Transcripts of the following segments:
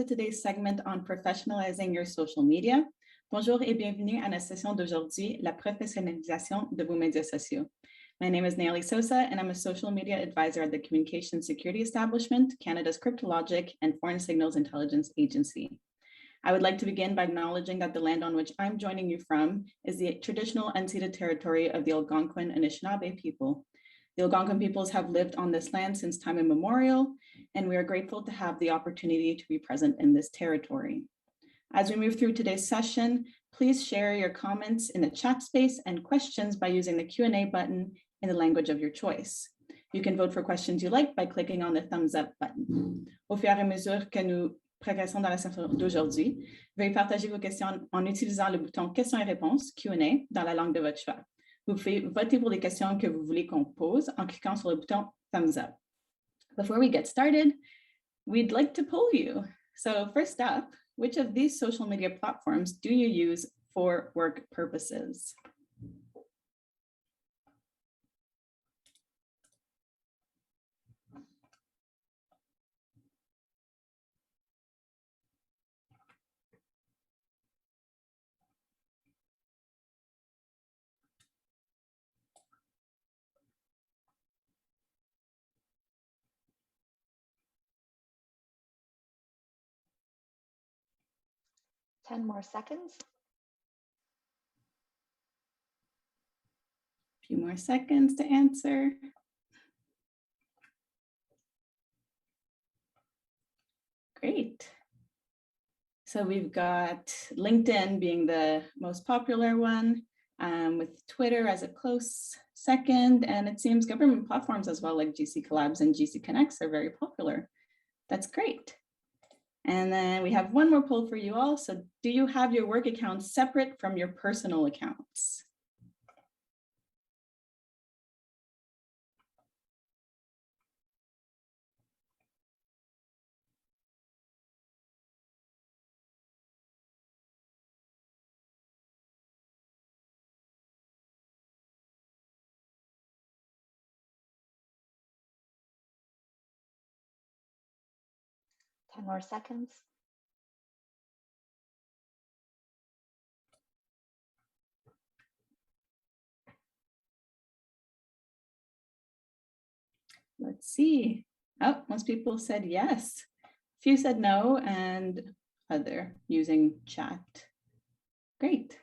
today's segment on professionalizing your social media. Bonjour et bienvenue à la session d'aujourd'hui, la professionnalisation de vos médias sociaux. My name is Nelly Sosa, and I'm a social media advisor at the Communication Security Establishment, Canada's cryptologic and foreign signals intelligence agency. I would like to begin by acknowledging that the land on which I'm joining you from is the traditional unceded territory of the Algonquin Anishinaabe people. The Algonquin peoples have lived on this land since time immemorial, and we are grateful to have the opportunity to be present in this territory. As we move through today's session, please share your comments in the chat space and questions by using the Q&A button in the language of your choice. You can vote for questions you like by clicking on the thumbs up button. Au fur et à mesure que nous progressons dans la session d'aujourd'hui, veuillez partager vos questions en utilisant le bouton questions et réponses, Q&A, dans la langue de votre choix. Vous pouvez voter pour les questions que vous voulez qu'on pose en cliquant sur le bouton thumbs up. Before we get started, we'd like to poll you. So first up, which of these social media platforms do you use for work purposes? Ten more seconds. A few more seconds to answer. Great. So we've got LinkedIn being the most popular one, with Twitter as a close second, and it seems government platforms as well, like GC Collabs and GC Connects, are very popular. That's great. And then we have one more poll for you all. So do you have your work accounts separate from your personal accounts? Ten more seconds. Let's see. Oh, most people said yes. A few said no, and other using chat. Great.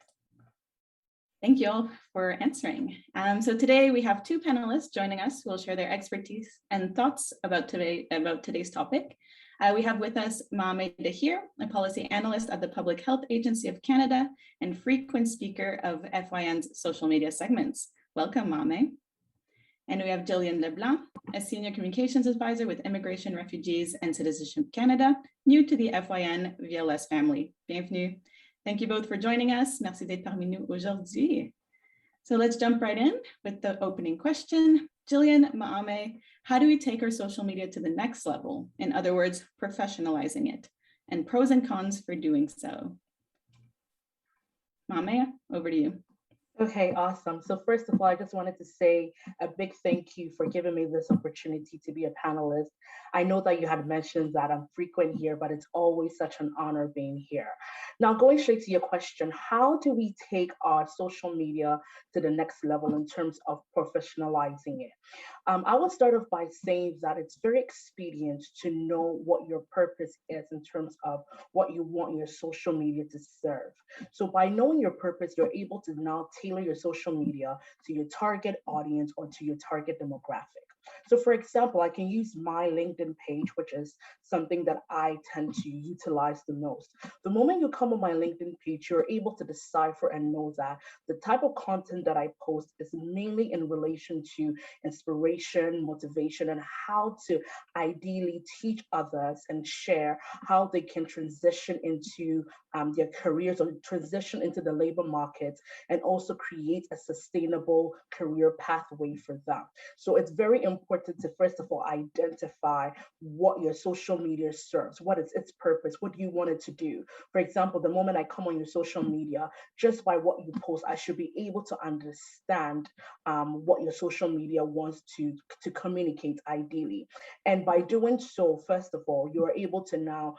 Thank you all for answering. So today we have two panelists joining us who will share their expertise and thoughts about today's topic. We have with us Mame Dahir, a policy analyst at the Public Health Agency of Canada and frequent speaker of FYN's social media segments. Welcome, Mame. And we have Jillian Leblanc, a senior communications advisor with Immigration, Refugees and Citizenship Canada, new to the FYN VLS family. Bienvenue. Thank you both for joining us. Merci d'être parmi nous aujourd'hui. So let's jump right in with the opening question. Jillian, Mame, how do we take our social media to the next level? In other words, professionalizing it, and pros and cons for doing so. Mame, over to you. Okay, awesome. So first of all, I just wanted to say a big thank you for giving me this opportunity to be a panelist. I know that you had mentioned that I'm frequent here, but it's always such an honor being here. Now, going straight to your question, how do we take our social media to the next level in terms of professionalizing it? I will start off by saying that it's very expedient to know what your purpose is in terms of what you want your social media to serve. So by knowing your purpose, you're able to now tailor your social media to your target audience or to your target demographic. So for example, I can use my LinkedIn page, which is something that I tend to utilize the most. The moment you come on my LinkedIn page, you're able to decipher and know that the type of content that I post is mainly in relation to inspiration, motivation, and how to ideally teach others and share how they can transition into their careers or transition into the labor market and also create a sustainable career pathway for them. So it's very important important to, first of all, identify what your social media serves, what is its purpose, what do you want it to do. For example, the moment I come on your social media, just by what you post, I should be able to understand what your social media wants to communicate ideally. And by doing so, first of all, you are able to now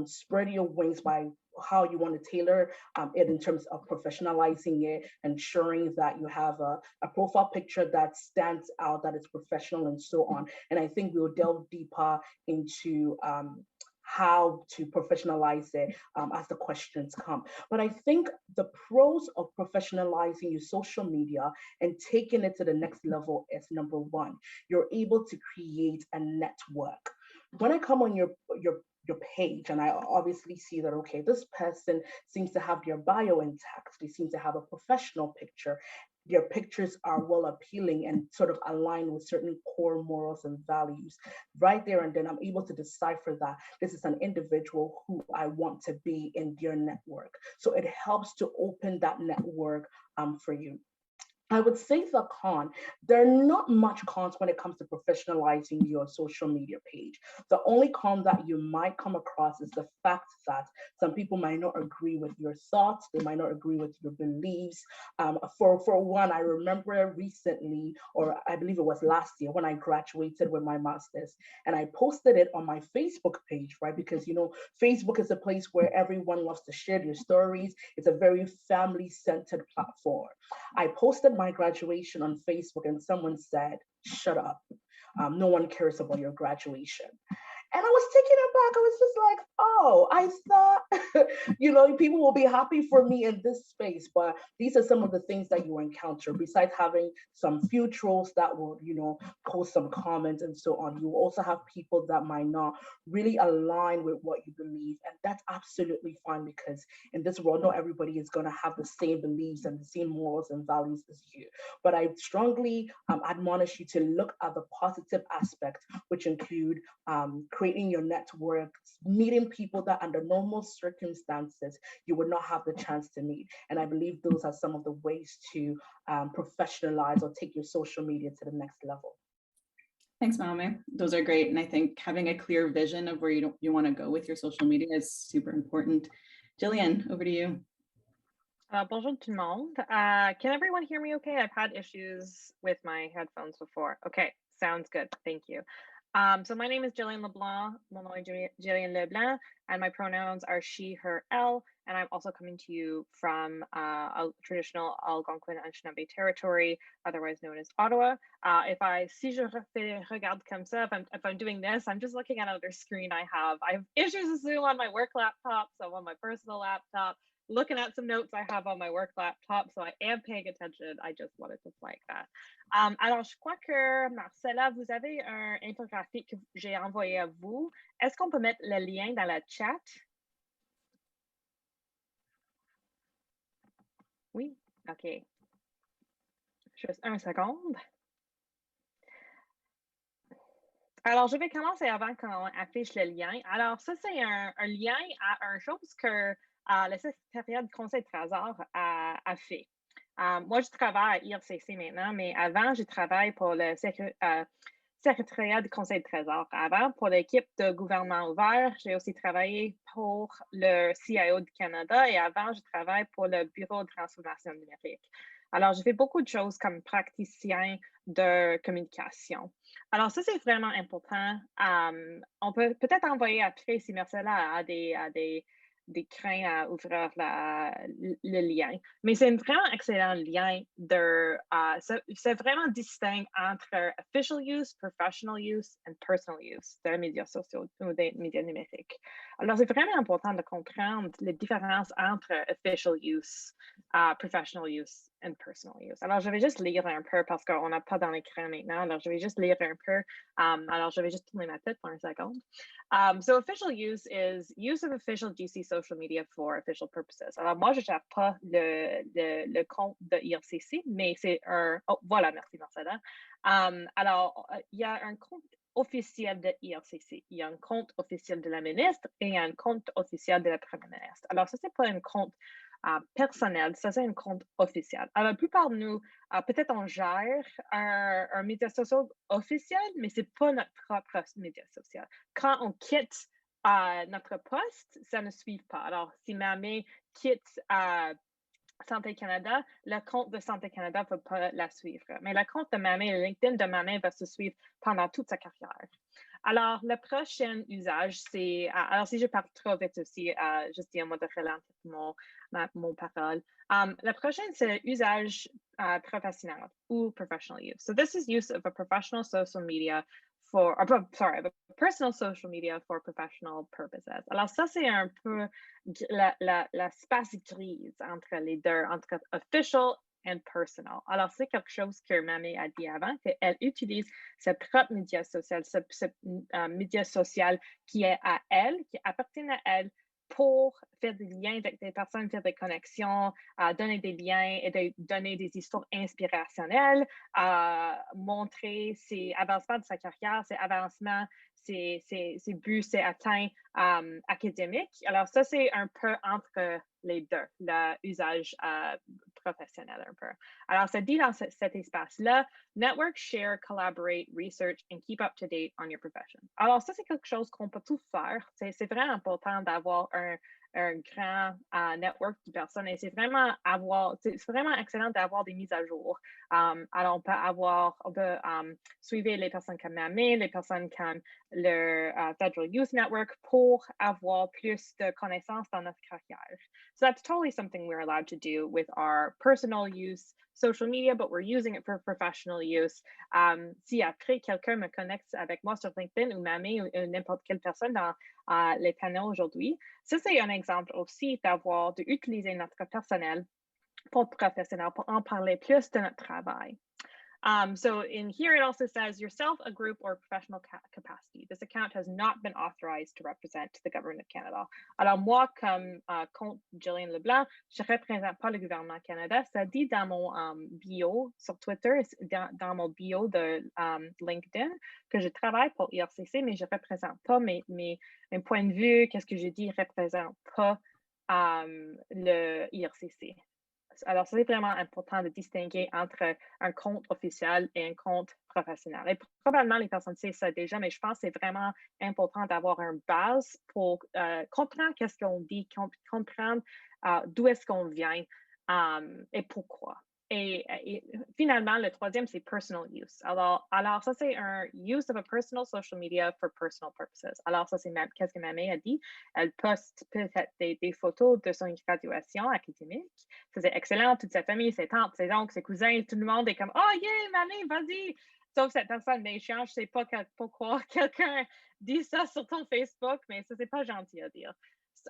spread your wings by how you want to tailor it in terms of professionalizing it, ensuring that you have a profile picture that stands out, that is professional, and so on. And I think we'll delve deeper into how to professionalize it as the questions come. But I think the pros of professionalizing your social media and taking it to the next level is, number one, you're able to create a network. When I come on your page and I obviously see that, okay, this person seems to have their bio intact, they seem to have a professional picture, their pictures are well appealing and sort of aligned with certain core morals and values. Right there and then I'm able to decipher that this is an individual who I want to be in their network. So it helps to open that network for you. I would say the con, there are not much cons when it comes to professionalizing your social media page. The only con that you might come across is the fact that some people might not agree with your thoughts, they might not agree with your beliefs. For one, I remember recently, or I believe it was last year, when I graduated with my master's, and I posted it on my Facebook page, right? Because, you know, Facebook is a place where everyone loves to share their stories. It's a very family-centered platform. I posted my graduation on Facebook and someone said, shut up. No one cares about your graduation. And I was taken aback. I was just like, oh, I thought, you know, people will be happy for me in this space. But these are some of the things that you encounter. Besides having some few trolls that will, you know, post some comments and so on, you will also have people that might not really align with what you believe. And that's absolutely fine, because in this world, not everybody is going to have the same beliefs and the same morals and values as you. But I strongly admonish you to look at the positive aspects, which include creating your network, meeting people that under normal circumstances you would not have the chance to meet. And I believe those are some of the ways to professionalize or take your social media to the next level. Thanks, Mahame. Those are great. And I think having a clear vision of where you want to go with your social media is super important. Jillian, over to you. Bonjour tout le monde. Can everyone hear me okay? I've had issues with my headphones before. Okay, sounds good. Thank you. So my name is Jillian LeBlanc. Mon nom est Jillian LeBlanc, and my pronouns are she, her, elle. And I'm also coming to you from a traditional Algonquin Anishinaabe territory, otherwise known as Ottawa. Si je regarde comme ça, if I'm doing this, I'm just looking at another screen I have. I have issues with Zoom on my work laptop, so on my personal laptop, looking at some notes I have on my work laptop, so I am paying attention. I just wanted to flag that. Alors, je crois que, Marcella, vous avez un infographique que j'ai envoyé à vous. Est-ce qu'on peut mettre le lien dans la chat? Oui, OK. Juste un seconde. Alors, je vais commencer avant qu'on affiche le lien. Alors, ça, c'est un lien à une chose que le secrétariat du Conseil de Trésor a fait. Moi, je travaille à IRCC maintenant, mais avant, je travaille pour le secrétariat du Conseil de Trésor. Avant, pour l'équipe de gouvernement ouvert, j'ai aussi travaillé pour le CIO du Canada, et avant, je travaille pour le Bureau de transformation numérique. Alors, j'ai fait beaucoup de choses comme praticien de communication. Alors, ça, c'est vraiment important. On peut peut-être envoyer après, si Marcella a des craintes à ouvrir le lien. Mais c'est un vraiment excellent lien. C'est vraiment distinct entre official use, professional use and personal use des médias sociaux ou des médias numériques. Alors, c'est vraiment important de comprendre les différences entre official use, professional use and personal use. Alors, je vais juste lire un peu parce qu'on n'a pas dans l'écran maintenant. Alors, je vais juste lire un peu. Alors, je vais juste tourner ma tête pour une seconde. So official use is use of official GC social media for official purposes. Alors, moi, je ne gère pas le compte de IRCC, mais c'est un... Oh, voilà, merci Marcella. Alors, il y a un compte officiel de IRCC. Il y a un compte officiel de la ministre et il y a un compte officiel de la première ministre. Alors, ça, c'est pas un compte personnel, ça c'est un compte officiel. Alors, la plupart de nous, peut-être on gère un média social officiel, mais c'est pas notre propre média social. Quand on quitte notre poste, ça ne suit pas. Alors, si Mamé quitte Santé Canada, le compte de Santé Canada ne va pas la suivre. Mais le compte de Mamé, le LinkedIn de Mamé va se suivre pendant toute sa carrière. Alors, le prochain usage, c'est... alors, si je parle trop vite aussi, juste dis-moi de ralentir mon parole. Le prochain, c'est usage professionnel ou professional use. So this is use of a professional social media for, sorry, a personal social media for professional purposes. Alors, ça, c'est un peu la space grise entre les deux, entre official and personal. Alors, c'est quelque chose que Mamé a dit avant, qu'elle utilise ses propres médias sociaux, ce média social qui est à elle, qui appartient à elle, pour faire des liens avec des personnes, faire des connexions, donner des liens et donner des histoires inspirationnelles, montrer ses avancements de sa carrière, ses avancements, ses buts, ses atteints académiques. Alors, ça, c'est un peu entre les deux, l'usage professionnel un peu. Alors, ça dit dans cet espace-là, network, share, collaborate, research, and keep up to date on your profession. Alors, ça, c'est quelque chose qu'on peut tout faire. C'est vraiment important d'avoir un grand network de personnes et c'est vraiment excellent d'avoir des mises à jour. Alors, on peut suivre les personnes comme Mamé, les personnes comme le Federal Youth Network pour avoir plus de connaissances dans notre carrière. So that's totally something we're allowed to do with our personal use social media, but we're using it for professional use. Si après quelqu'un me connecte avec moi sur LinkedIn ou Mamé ou n'importe quelle personne dans les panels aujourd'hui, ça c'est un exemple aussi d'utiliser notre personnel pour professionnel, pour en parler plus de notre travail. So in here, it also says yourself, a group, or professional capacity. This account has not been authorized to represent the government of Canada. Alors moi, comme compte Gillian Leblanc, je ne représente pas le gouvernement du Canada. Ça dit dans mon bio sur Twitter, dans mon bio de LinkedIn, que je travaille pour IRCC, mais je ne représente pas mes points de vue. Qu'est-ce que je dis? Je ne représente pas le IRCC. Alors, c'est vraiment important de distinguer entre un compte officiel et un compte professionnel. Et probablement, les personnes savent ça déjà, mais je pense que c'est vraiment important d'avoir une base pour comprendre qu'est-ce qu'on dit, comprendre d'où est-ce qu'on vient et pourquoi. Et finalement, le troisième, c'est personal use. Alors ça, c'est un use of a personal social media for personal purposes. Alors, ça, c'est qu'est-ce que Mamé a dit. Elle poste peut-être des photos de son graduation académique. Ça, c'est excellent. Toute sa famille, ses tantes, ses oncles, ses cousins, tout le monde est comme « Oh yeah, Mamé, vas-y! » Sauf cette personne, mais je ne sais pas pourquoi quelqu'un dit ça sur ton Facebook, mais ça, c'est pas gentil à dire.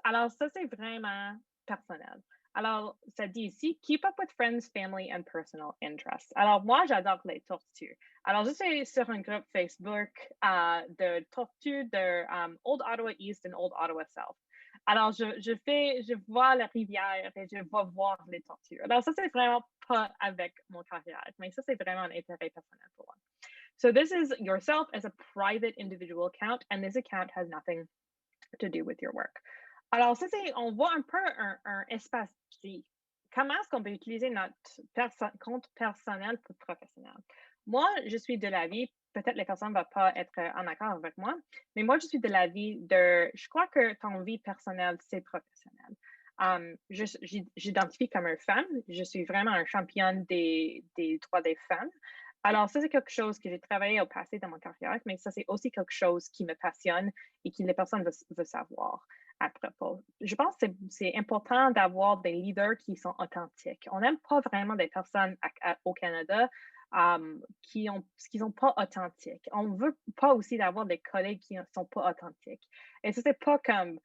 Alors, ça, c'est vraiment personnel. Alors, ça dit ici, keep up with friends, family, and personal interests. Alors, moi, j'adore les tortues. Alors, je suis sur un groupe Facebook de tortues de Old Ottawa East and Old Ottawa South. Alors, je vois la rivière et je vais voir les tortues. Alors, ça, c'est vraiment pas avec mon carrière, mais ça, c'est vraiment un intérêt personnel pour moi. So, this is yourself as a private individual account, and this account has nothing to do with your work. Alors, ça, on voit un peu un espace gris. Comment est-ce qu'on peut utiliser notre compte personnel pour professionnel? Moi, je suis de l'avis, peut-être les personnes ne vont pas être en accord avec moi, mais moi, je suis de l'avis je crois que ton vie personnelle, c'est professionnel. J'identifie comme une femme, je suis vraiment un championne des droits des femmes. Alors, ça, c'est quelque chose que j'ai travaillé au passé dans ma carrière, mais ça, c'est aussi quelque chose qui me passionne et que les personnes veulent savoir à propos. Je pense que c'est important d'avoir des leaders qui sont authentiques. On n'aime pas vraiment des personnes au Canada qui sont pas authentiques. On ne veut pas aussi d'avoir des collègues qui ne sont pas authentiques. Et ça, c'est pas comme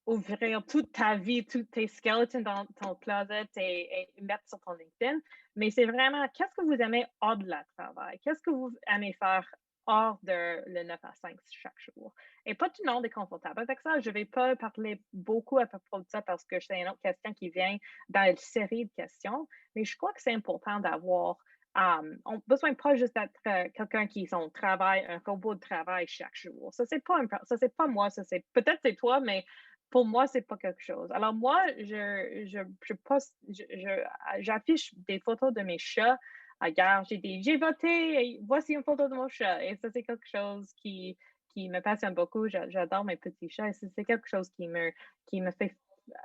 ouvrir toute ta vie, tous tes skeletons dans ton closet et mettre sur ton LinkedIn. Mais c'est vraiment, qu'est-ce que vous aimez hors de la travail? Qu'est-ce que vous aimez faire hors de le 9 à 5 chaque jour? Et pas tout le monde est confortable avec ça. Je ne vais pas parler beaucoup à propos de ça parce que c'est une autre question qui vient dans une série de questions. Mais je crois que c'est important d'avoir on n'a besoin pas juste d'être quelqu'un qui son travail, un robot de travail chaque jour. Ça, c'est pas moi, peut-être c'est toi, mais pour moi, c'est pas quelque chose. Alors moi, j'affiche des photos de mes chats. Regarde, j'ai voté, et voici une photo de mon chat. Et ça, c'est quelque chose qui me passionne beaucoup. J'adore mes petits chats et c'est quelque chose qui me fait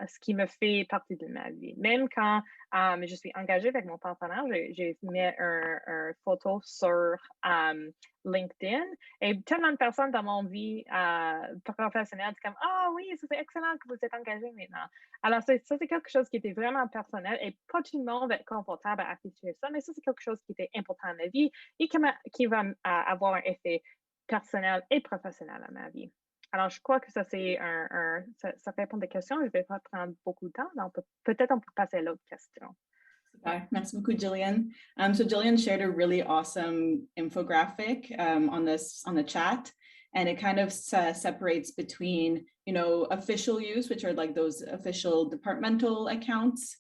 ce qui me fait partie de ma vie. Même quand je suis engagée avec mon partenaire, j'ai mis un photo sur LinkedIn et tellement de personnes dans mon vie professionnelle disent comme ah oui, c'est excellent que vous êtes engagé maintenant. Alors ça, c'est quelque chose qui était vraiment personnel et pas tout le monde va être confortable à afficher ça, mais ça, c'est quelque chose qui était important à ma vie et qui va avoir un effet personnel et professionnel à ma vie. Alors, je crois que ça, c'est ça répond des questions. Je ne vais pas prendre beaucoup de temps. Donc, peut-être on peut passer à l'autre question. Super. Merci beaucoup, Jillian. So Jillian shared a really awesome infographic on the chat, and it kind of separates between, official use, which are like those official departmental accounts.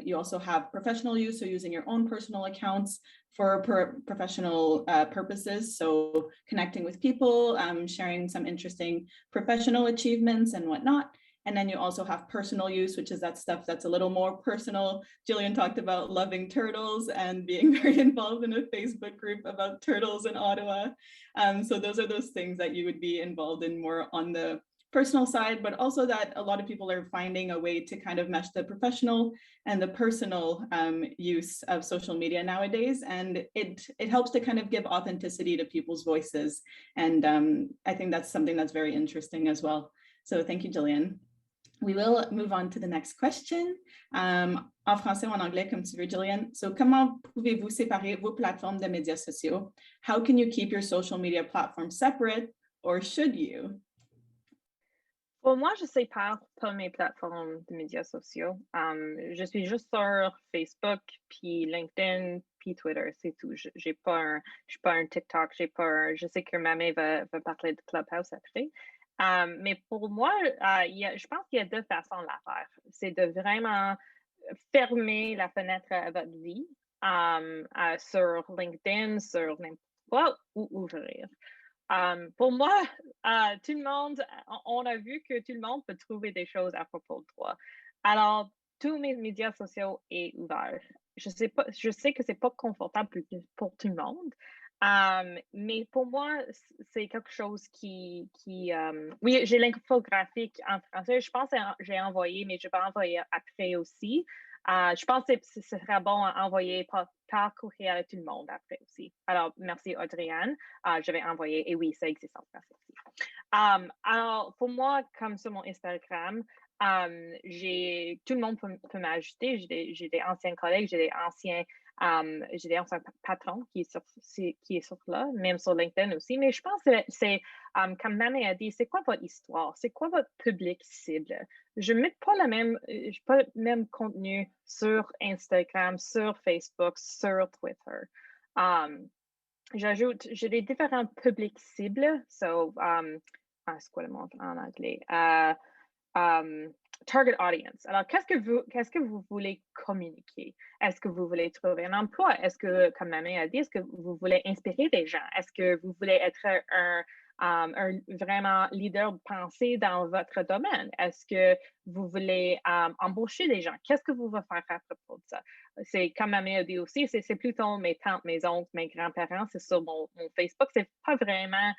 You also have professional use, so using your own personal accounts for professional purposes. So connecting with people, sharing some interesting professional achievements and whatnot. And then you also have personal use, which is that stuff that's a little more personal. Jillian talked about loving turtles and being very involved in a Facebook group about turtles in Ottawa. So those are those things that you would be involved in more on the personal side, but also that a lot of people are finding a way to kind of mesh the professional and the personal use of social media nowadays. And it helps to kind of give authenticity to people's voices. And I think that's something that's very interesting as well. So thank you, Jillian. We will move on to the next question. En français ou en anglais, comme tu veux, Jillian. So, comment pouvez-vous séparer vos plateformes de médias sociaux? How can you keep your social media platforms separate, or should you? Pour moi, je sépare pas mes plateformes de médias sociaux. Je suis juste sur Facebook, puis LinkedIn, puis Twitter, c'est tout. Je suis pas un TikTok, je sais que Mamé va parler de Clubhouse après. Mais pour moi, je pense qu'il y a deux façons de la faire. C'est de vraiment fermer la fenêtre à votre vie sur LinkedIn, sur n'importe quoi, ou ouvrir. Pour moi, tout le monde, on a vu que tout le monde peut trouver des choses à propos de toi. Alors, tous mes médias sociaux sont ouverts. Je sais que c'est pas confortable pour tout le monde, mais pour moi, c'est quelque chose qui oui, j'ai l'infographique en français. Je pense que j'ai envoyé, mais je vais envoyer après aussi. Je pense que ce serait bon à envoyer par courriel à tout le monde après aussi. Alors, merci Audrey-Anne. Je vais envoyer, et oui, ça existe en français aussi. Alors, pour moi, comme sur mon Instagram, tout le monde peut m'ajouter. J'ai des anciens collègues, j'ai des anciens patrons qui est sur là, même sur LinkedIn aussi. Mais je pense que c'est, comme Mamé a dit, c'est quoi votre histoire? C'est quoi votre public cible? Je ne mets pas le même contenu sur Instagram, sur Facebook, sur Twitter. J'ai des différents publics cibles. So, c'est quoi le mot en anglais? Target audience. Alors, qu'est-ce que vous voulez communiquer? Est-ce que vous voulez trouver un emploi? Est-ce que, comme Mamé a dit, est-ce que vous voulez inspirer des gens? Est-ce que vous voulez être un vraiment leader de pensée dans votre domaine? Est-ce que vous voulez embaucher des gens? Qu'est-ce que vous voulez faire à propos de ça? C'est comme Mamé a dit aussi, c'est plutôt mes tantes, mes oncles, mes grands-parents, c'est sur mon Facebook. C'est pas vraiment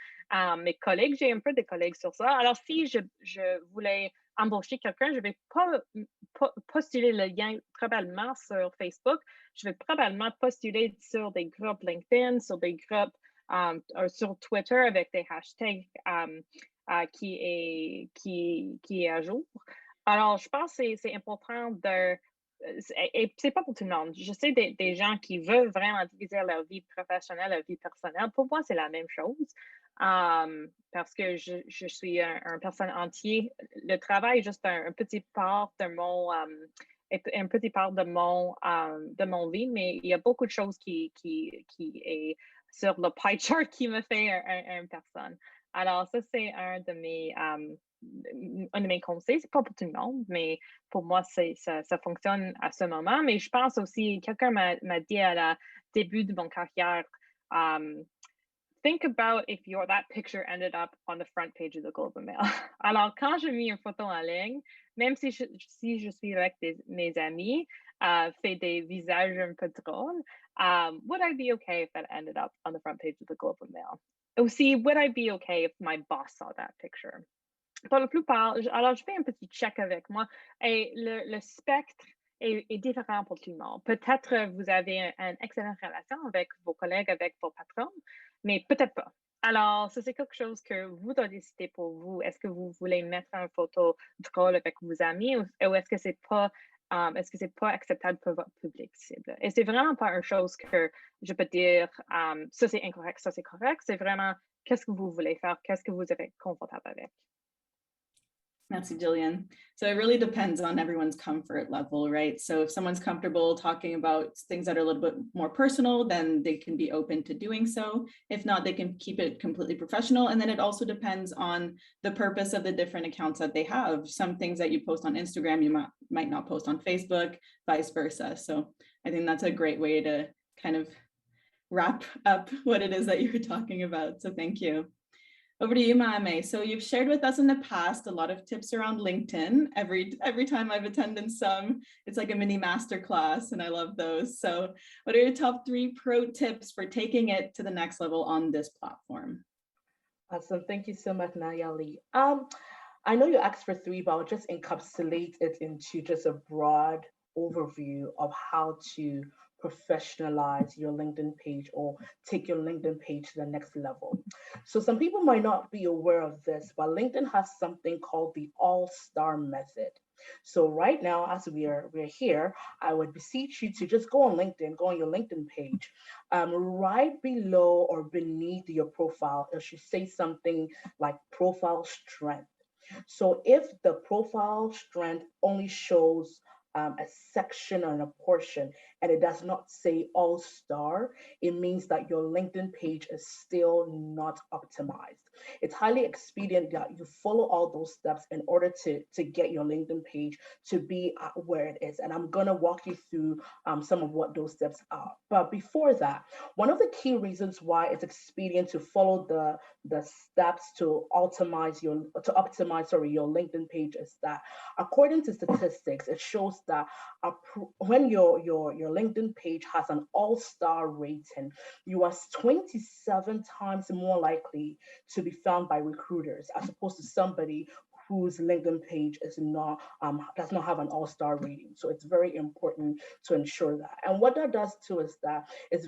mes collègues. J'ai un peu des collègues sur ça. Alors, si je voulais embaucher quelqu'un, je vais pas postuler le lien probablement sur Facebook. Je vais probablement postuler sur des groupes LinkedIn, sur des groupes sur Twitter avec des hashtags qui est à jour. Alors, je pense que c'est important et c'est pas pour tout le monde. Je sais des gens qui veulent vraiment diviser leur vie professionnelle, leur vie personnelle. Pour moi, c'est la même chose. Parce que je suis un personne entier. Le travail est juste un petit part de mon de mon vie, mais il y a beaucoup de choses qui est sur le pie chart qui me fait une personne. Alors, ça, c'est un de mes conseils. C'est pas pour tout le monde, mais pour moi, ça fonctionne à ce moment. Mais je pense aussi, quelqu'un m'a dit à la début de mon carrière, think about if that picture ended up on the front page of the Globe and Mail. Alors, quand je mets une photo en ligne, même si je suis avec mes amis, fait des visages un peu drôles, would I be okay if that ended up on the front page of the Globe and Mail? Aussi, would I be okay if my boss saw that picture? Pour la plupart, alors je fais un petit check avec moi et le spectre est différent pour tout le monde. Peut-être vous avez une excellente relation avec vos collègues, avec vos patrons, mais peut-être pas. Alors, ça, c'est quelque chose que vous devez décider pour vous. Est-ce que vous voulez mettre une photo drôle avec vos amis ou est-ce que c'est pas acceptable pour votre public cible? Et c'est vraiment pas une chose que je peux dire, ça c'est incorrect, ça c'est correct. C'est vraiment qu'est-ce que vous voulez faire, qu'est-ce que vous êtes confortable avec. Merci, Jillian. So it really depends on everyone's comfort level, right? So if someone's comfortable talking about things that are a little bit more personal, then they can be open to doing so. If not, they can keep it completely professional. And then it also depends on the purpose of the different accounts that they have. Some things that you post on Instagram, you might not post on Facebook, vice versa. So I think that's a great way to kind of wrap up what it is that you were talking about. So thank you. Over to you, Maame. So you've shared with us in the past a lot of tips around LinkedIn. Every time I've attended some, it's like a mini masterclass, and I love those. So what are your top 3 pro tips for taking it to the next level on this platform? Awesome. Thank you so much, Nayeli. I know you asked for 3, but I'll just encapsulate it into just a broad overview of how to professionalize your LinkedIn page or take your LinkedIn page to the next level. So some people might not be aware of this, but LinkedIn has something called the all-star method. So right now, as we're here, I would beseech you to just go on LinkedIn, go on your LinkedIn page. Right below or beneath your profile, it should say something like profile strength. So if the profile strength only shows a section or a portion and it does not say all-star, it means that your LinkedIn page is still not optimized. It's highly expedient that you follow all those steps in order to get your LinkedIn page to be where it is. And I'm gonna walk you through some of what those steps are. But before that, one of the key reasons why it's expedient to follow the steps to optimize your LinkedIn page is that according to statistics, it shows that when your LinkedIn page has an all-star rating, you are 27 times more likely to be found by recruiters as opposed to somebody whose LinkedIn page is not does not have an all-star rating. So it's very important to ensure that. And what that does too is that it's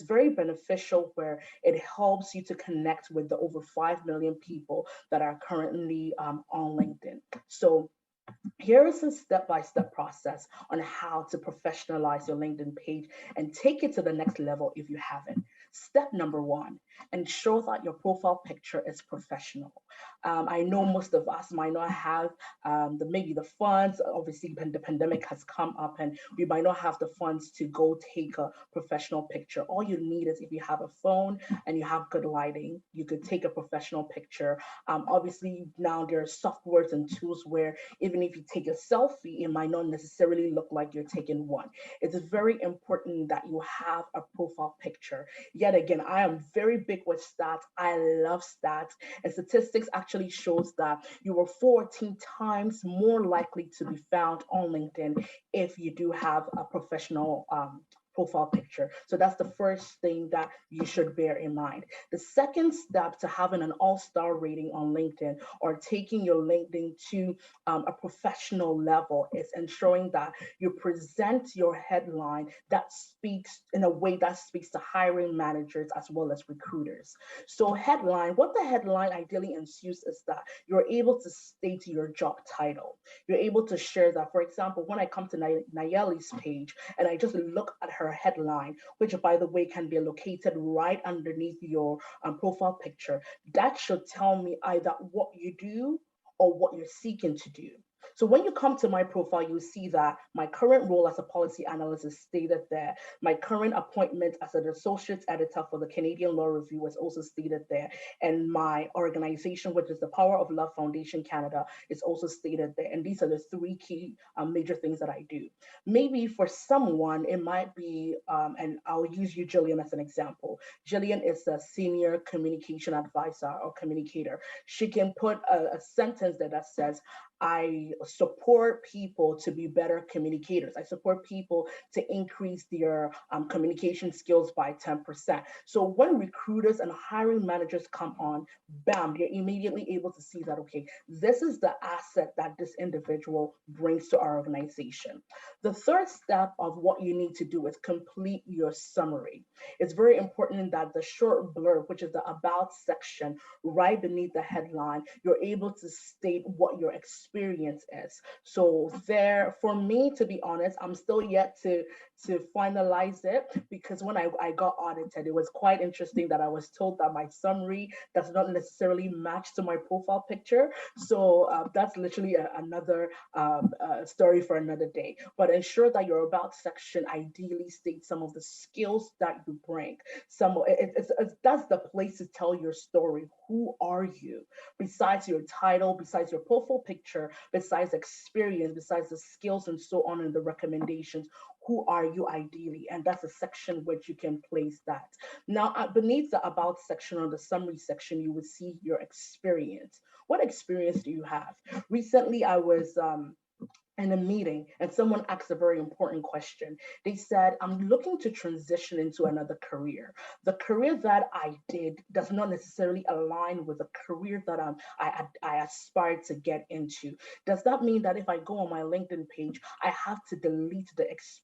very beneficial where it helps you to connect with the over 5 million people that are currently on LinkedIn. So here is a step-by-step process on how to professionalize your LinkedIn page and take it to the next level if you haven't. Step number 1, ensure that your profile picture is professional. I know most of us might not have maybe the funds. Obviously, the pandemic has come up and we might not have the funds to go take a professional picture. All you need is if you have a phone and you have good lighting, you could take a professional picture. Obviously, now there are softwares and tools where even if you take a selfie, it might not necessarily look like you're taking one. It's very important that you have a profile picture. Yet again, I am very big with stats. I love stats, and statistics actually shows that you were 14 times more likely to be found on LinkedIn if you do have a professional profile picture. So that's the first thing that you should bear in mind. The second step to having an all-star rating on LinkedIn or taking your LinkedIn to a professional level is ensuring that you present your headline that speaks in a way that speaks to hiring managers as well as recruiters. So headline, what the headline ideally ensues is that you're able to state your job title. You're able to share that. For example, when I come to Nayeli's page and I just look at her headline, which by the way can be located right underneath your profile picture, that should tell me either what you do or what you're seeking to do. So when you come to my profile, you see that my current role as a policy analyst is stated there. My current appointment as an associate editor for the Canadian Law Review was also stated there. And my organization, which is the Power of Love Foundation Canada, is also stated there. And these are the three key major things that I do. Maybe for someone, it might be, and I'll use you, Jillian, as an example. Jillian is a senior communication advisor or communicator. She can put a sentence that says, I support people to be better communicators. I support people to increase their communication skills by 10%. So when recruiters and hiring managers come on, bam, you're immediately able to see that, okay, this is the asset that this individual brings to our organization. The third step of what you need to do is complete your summary. It's very important that the short blurb, which is the about section, right beneath the headline, you're able to state what your experience is. So there, for me, to be honest, I'm still yet to finalize it, because when I got audited, it was quite interesting that I was told that my summary does not necessarily match to my profile picture. So that's literally another story for another day. But ensure that your about section ideally states some of the skills that you bring. That's the place to tell your story. Who are you? Besides your title, besides your profile picture, besides experience, besides the skills and so on, and the recommendations, who are you ideally? And that's a section which you can place that. Now, beneath the about section or the summary section, you would see your experience. What experience do you have? Recently, I was in a meeting and someone asked a very important question. They said, I'm looking to transition into another career. The career that I did does not necessarily align with the career that I aspired to get into. Does that mean that if I go on my LinkedIn page, I have to delete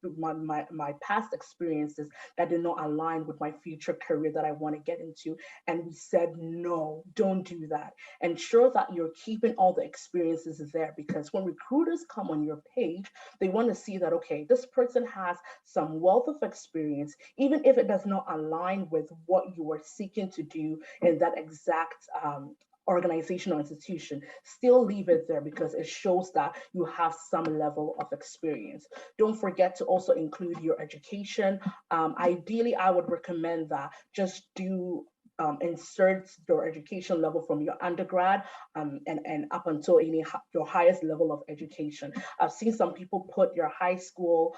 my past experiences that do not align with my future career that I want to get into? And we said, no, don't do that. Ensure that you're keeping all the experiences there, because when recruiters come on your page, they want to see that, okay, this person has some wealth of experience, even if it does not align with what you are seeking to do in that exact organization or institution. Still leave it there, because it shows that you have some level of experience. Don't forget to also include your education. Ideally, I would recommend that just do insert your education level from your undergrad and up until your highest level of education. I've seen some people put your high school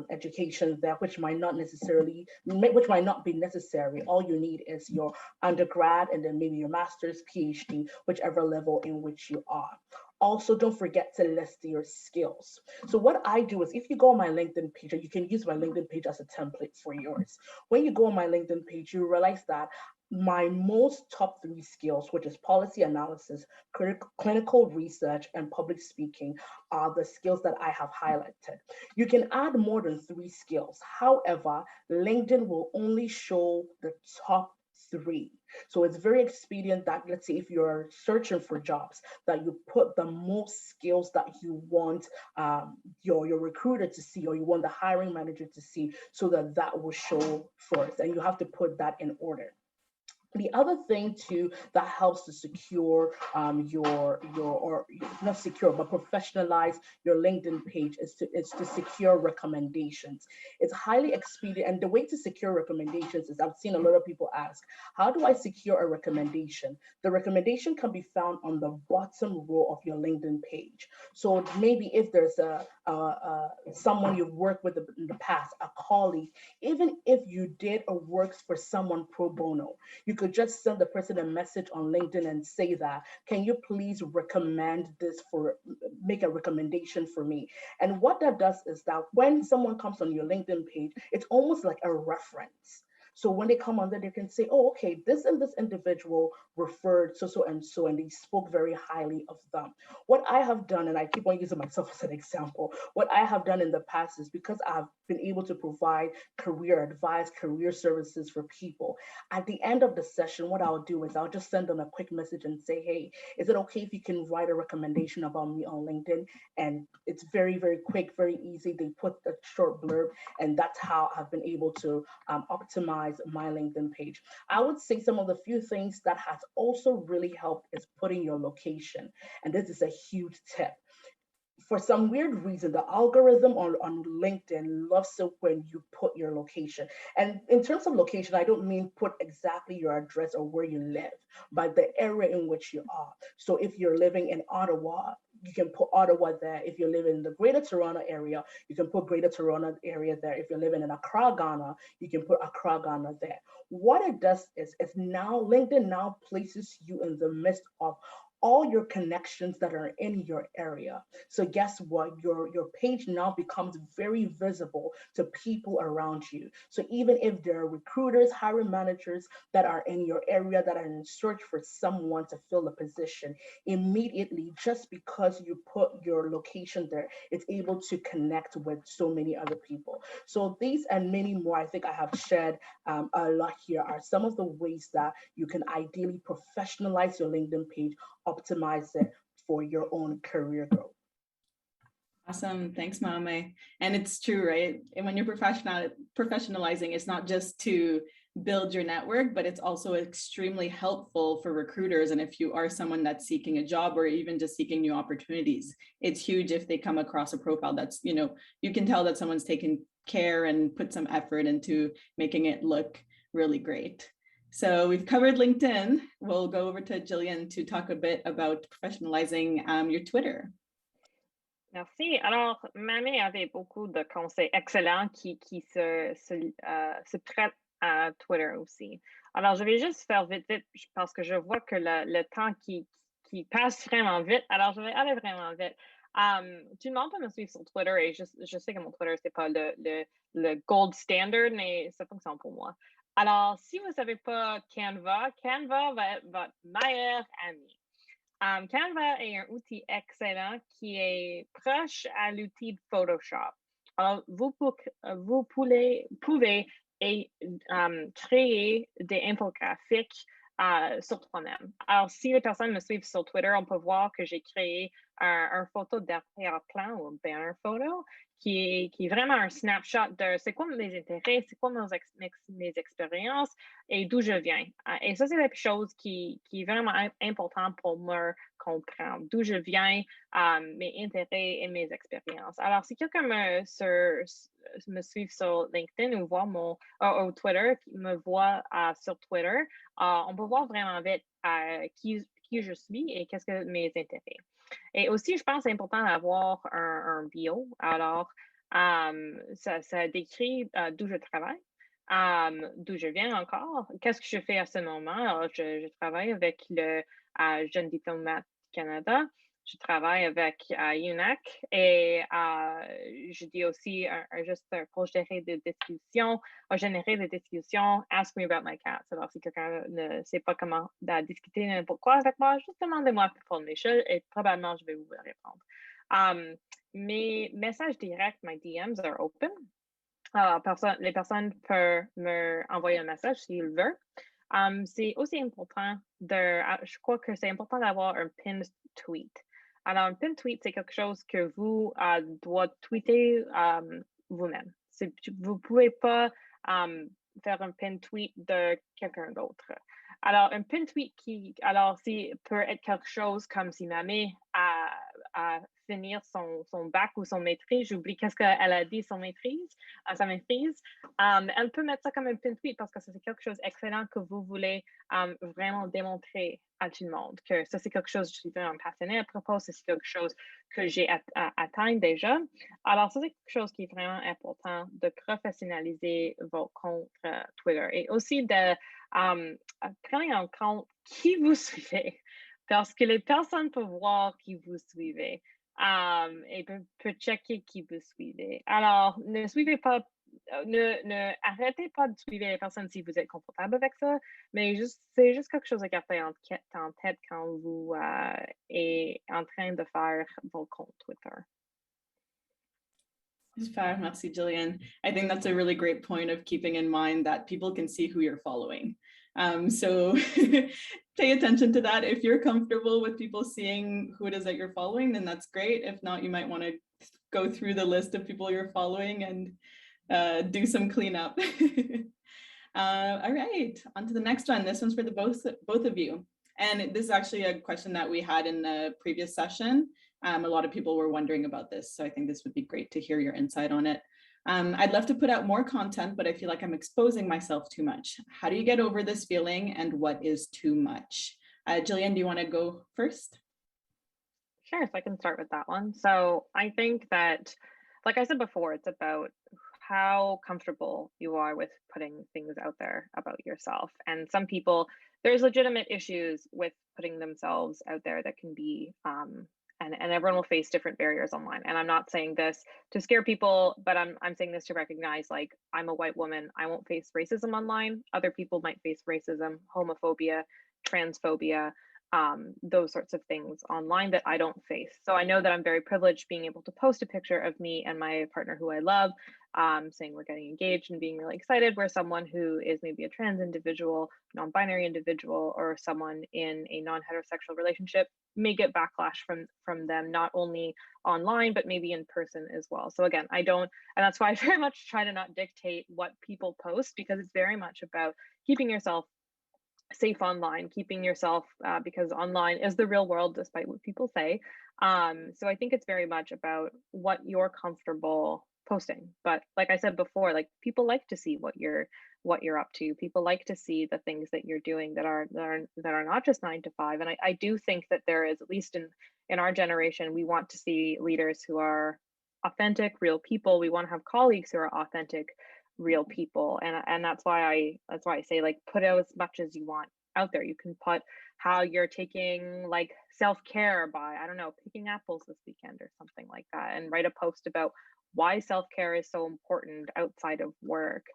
education there, which might not be necessary. All you need is your undergrad and then maybe your master's, PhD, whichever level in which you are. Also, don't forget to list your skills. So what I do is, if you go on my LinkedIn page, and you can use my LinkedIn page as a template for yours. When you go on my LinkedIn page, you realize that my most top 3 skills, which is policy analysis, clinical research, and public speaking, are the skills that I have highlighted. You can add more than 3 skills. However, LinkedIn will only show the top 3. So it's very expedient that, let's say, if you're searching for jobs, that you put the most skills that you want your recruiter to see, or you want the hiring manager to see, so that will show first. And you have to put that in order. The other thing too that helps to secure not secure, but professionalize your LinkedIn page is to secure recommendations. It's highly expedient, and the way to secure recommendations is, I've seen a lot of people ask, how do I secure a recommendation? The recommendation can be found on the bottom row of your LinkedIn page. So maybe if there's someone you've worked with in the past, a colleague, even if you did a works for someone pro bono, you could just send the person a message on LinkedIn and say that, can you please make a recommendation for me? And what that does is that when someone comes on your LinkedIn page, it's almost like a reference. So when they come on there, they can say, oh, okay, this and this individual referred so and so, and they spoke very highly of them. What I have done, and I keep on using myself as an example, what I have done in the past is, because I've been able to provide career advice, career services for people, at the end of the session, what I'll do is I'll just send them a quick message and say, hey, is it okay if you can write a recommendation about me on LinkedIn? And it's very, very quick, very easy. They put a short blurb, and that's how I've been able to optimize my LinkedIn page. I would say some of the few things that has also really helped is putting your location. And this is a huge tip. for some weird reason, the algorithm on LinkedIn loves it when you put your location. And in terms of location, I don't mean put exactly your address or where you live, but the area in which you are. So if you're living in Ottawa, you can put Ottawa there. If you live in the Greater Toronto area, you can put Greater Toronto area there. If you're living in Accra, Ghana, you can put Accra, Ghana there. What it does is now LinkedIn now places you in the midst of all your connections that are in your area. So guess what? Your page now becomes very visible to people around you. So even if there are recruiters, hiring managers that are in your area that are in search for someone to fill a position, immediately, just because you put your location there, it's able to connect with so many other people. So these and many more, I think I have shared a lot here, are some of the ways that you can ideally professionalize your LinkedIn page, optimize it for your own career growth. Awesome. Thanks, Mame. And it's true, right? And when you're professionalizing, it's not just to build your network, but it's also extremely helpful for recruiters. And if you are someone that's seeking a job or even just seeking new opportunities, it's huge if they come across a profile that's, you can tell that someone's taken care and put some effort into making it look really great. So we've covered LinkedIn. We'll go over to Jillian to talk a bit about professionalizing your Twitter. Merci. Alors, Mamé avait beaucoup de conseils excellents qui se prêtent à Twitter aussi. Alors, je vais juste faire vite parce que je vois que le temps qui passe vraiment vite. Alors, je vais aller vraiment vite. Tout le monde peut me suivre sur Twitter et je sais que mon Twitter, c'est pas le gold standard, mais ça fonctionne pour moi. Alors, si vous ne savez pas Canva va être votre meilleur ami. Canva est un outil excellent qui est proche à l'outil de Photoshop. Alors, vous pouvez créer des infographiques sur toi-même. Alors, si les personnes me suivent sur Twitter, on peut voir que j'ai créé un photo d'arrière-plan ou un banner photo qui est vraiment un snapshot de c'est quoi mes intérêts, c'est quoi mes expériences et d'où je viens. Et ça, c'est la chose qui est vraiment important pour me comprendre, d'où je viens, mes intérêts et mes expériences. Alors, si quelqu'un me suit sur LinkedIn ou voit ou Twitter, me voit sur Twitter, on peut voir vraiment vite qui je suis et qu'est-ce que mes intérêts. Et aussi, je pense que c'est important d'avoir un bio. Alors, ça décrit d'où je travaille, d'où je viens encore, qu'est-ce que je fais à ce moment. Alors, je travaille avec le Jeune diplomate Canada. Je travaille avec UNAC et je dis aussi juste pour générer des discussions, ask me about my cats. Alors, si quelqu'un ne sait pas comment discuter n'importe quoi avec moi, juste demandez-moi pour mes chats et probablement je vais vous répondre. Mes messages directs, my DMs are open. Les personnes peuvent me envoyer un message s'ils veulent. C'est aussi important je crois que c'est important d'avoir un pinned tweet. Alors, un pinned tweet, c'est quelque chose que vous doit tweeter vous-même. Vous ne pouvez pas faire un pinned tweet de quelqu'un d'autre. Alors, un pinned tweet peut être quelque chose comme si Mamé a finir son bac ou son maîtrise, j'oublie qu'est-ce qu'elle a dit, sa maîtrise. Elle peut mettre ça comme un pinned tweet parce que c'est quelque chose d'excellent que vous voulez vraiment démontrer à tout le monde, que ça, c'est quelque chose, je suis vraiment passionnée à propos, c'est quelque chose que j'ai atteint déjà. Alors, ça, c'est quelque chose qui est vraiment important de professionnaliser vos comptes Twitter et aussi de prendre en compte qui vous suivez parce que les personnes peuvent voir qui vous suivez et peut checker qui vous suivez. Alors, ne arrêtez pas de suivre les personnes si vous êtes confortable avec ça, mais c'est juste quelque chose à garder en tête quand vous êtes en train de faire vos comptes Twitter. Super, merci Jillian. I think that's a really great point of keeping in mind that people can see who you're following. So pay attention to that. If you're comfortable with people seeing who it is that you're following, then that's great. If not, you might want to go through the list of people you're following and do some cleanup. All right, on to the next one. This one's for the both of you. And this is actually a question that we had in the previous session. A lot of people were wondering about this, so I think this would be great to hear your insight on it. I'd love to put out more content, but I feel like I'm exposing myself too much. How do you get over this feeling, and what is too much? Jillian, do you want to go first? Sure, so I can start with that one. So I think that, like I said before, it's about how comfortable you are with putting things out there about yourself. And some people, there's legitimate issues with putting themselves out there that can be, and everyone will face different barriers online. And I'm not saying this to scare people, but I'm saying this to recognize, like, I'm a white woman, I won't face racism online. Other people might face racism, homophobia, transphobia, those sorts of things online that I don't face. So I know that I'm very privileged being able to post a picture of me and my partner who I love, saying we're getting engaged and being really excited, where someone who is maybe a trans individual, non-binary individual, or someone in a non-heterosexual relationship may get backlash from them, not only online, but maybe in person as well. So again, I don't, and that's why I very much try to not dictate what people post, because it's very much about keeping yourself safe online, keeping yourself, because online is the real world, despite what people say. So I think it's very much about what you're comfortable posting. But like I said before, like, people like to see what you're up to. People like to see the things that you're doing that are not just 9 to 5. And I do think that there is, at least in our generation, we want to see leaders who are authentic, real people. We want to have colleagues who are authentic, real people. And that's why I say, like, put out as much as you want out there. You can put how you're taking, like, self-care by, I don't know, picking apples this weekend or something like that, and write a post about why self-care is so important outside of work.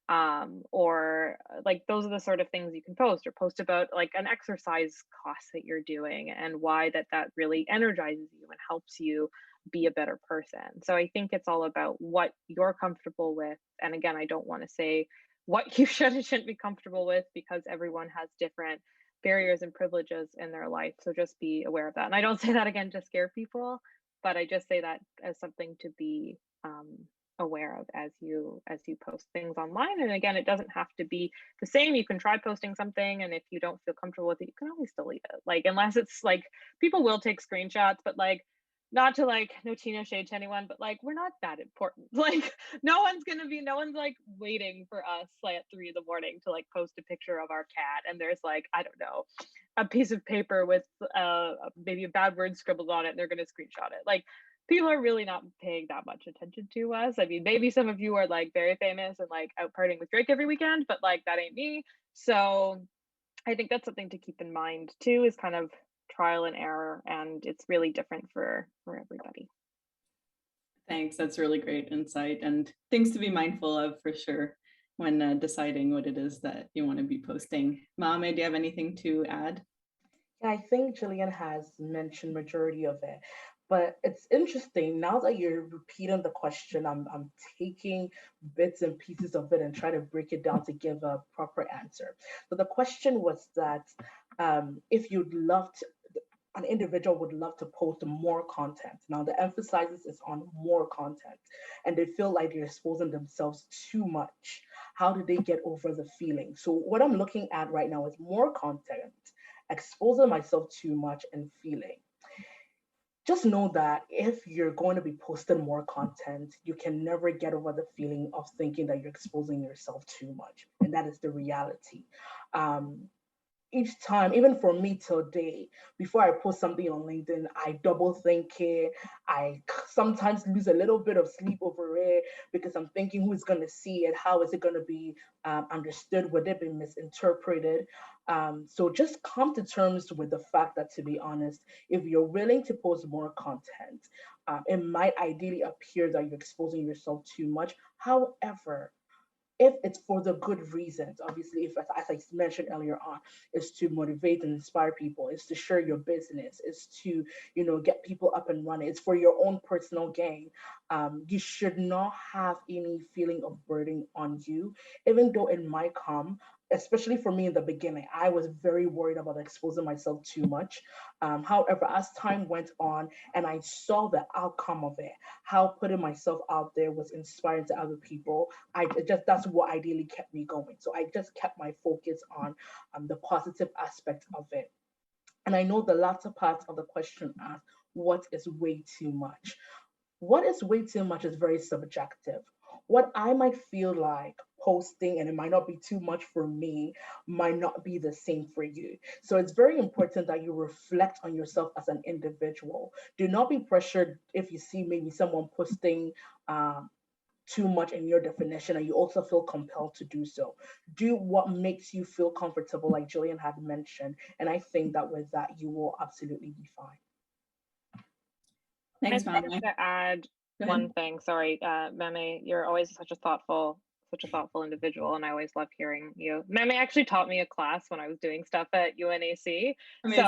Or like, those are the sort of things you can post, or post about, like, an exercise class that you're doing and why that really energizes you and helps you be a better person. So I think it's all about what you're comfortable with. And again, I don't want to say what you should and shouldn't be comfortable with, because everyone has different barriers and privileges in their life. So just be aware of that. And I don't say that again to scare people, but I just say that as something to be aware of as you post things online. And again, it doesn't have to be the same. You can try posting something, and if you don't feel comfortable with it, you can always delete it. Like, unless it's like, people will take screenshots, but like, not to, like, no shade to anyone, but like, we're not that important. Like, no one's like waiting for us, like, at 3 a.m. to, like, post a picture of our cat, and there's, like, I don't know, a piece of paper with maybe a bad word scribbled on it, and they're going to screenshot it. Like, people are really not paying that much attention to us. I mean, maybe some of you are, like, very famous and, like, out partying with Drake every weekend, but, like, that ain't me. So I think that's something to keep in mind too, is kind of trial and error, and it's really different for everybody. Thanks, that's really great insight, and things to be mindful of for sure when deciding what it is that you want to be posting. Mame, do you have anything to add? Yeah, I think Jillian has mentioned majority of it, but it's interesting now that you're repeating the question. I'm taking bits and pieces of it and try to break it down to give a proper answer. So the question was that if you'd love to, an individual would love to post more content. Now the emphasis is on more content, and they feel like they're exposing themselves too much. How do they get over the feeling? So what I'm looking at right now is more content, exposing myself too much, and feeling. Just know that if you're going to be posting more content, you can never get over the feeling of thinking that you're exposing yourself too much. And that is the reality. Each time, even for me today, before I post something on LinkedIn, I double think it. I sometimes lose a little bit of sleep over it, because I'm thinking, who is going to see it? How is it going to be understood? Would it be misinterpreted? So just come to terms with the fact that, to be honest, if you're willing to post more content, it might ideally appear that you're exposing yourself too much. However, if it's for the good reasons, obviously, if, as I mentioned earlier on, is to motivate and inspire people, is to share your business, is to, get people up and running, it's for your own personal gain. You should not have any feeling of burden on you, even though it might come. Especially for me in the beginning, I was very worried about exposing myself too much. However, as time went on and I saw the outcome of it, how putting myself out there was inspiring to other people, that's what ideally kept me going. So I just kept my focus on the positive aspect of it. And I know the latter part of the question asked, what is way too much. What is way too much is very subjective. What I might feel like posting, and it might not be too much for me, might not be the same for you. So it's very important that you reflect on yourself as an individual. Do not be pressured if you see maybe someone posting too much in your definition and you also feel compelled to do so. Do what makes you feel comfortable, like Jillian had mentioned. And I think that with that, you will absolutely be fine. Thanks, I think Mame. to add one thing, sorry, Meme, you're always such a thoughtful individual, and I always love hearing you. Meme actually taught me a class when I was doing stuff at UNAC. Amazing.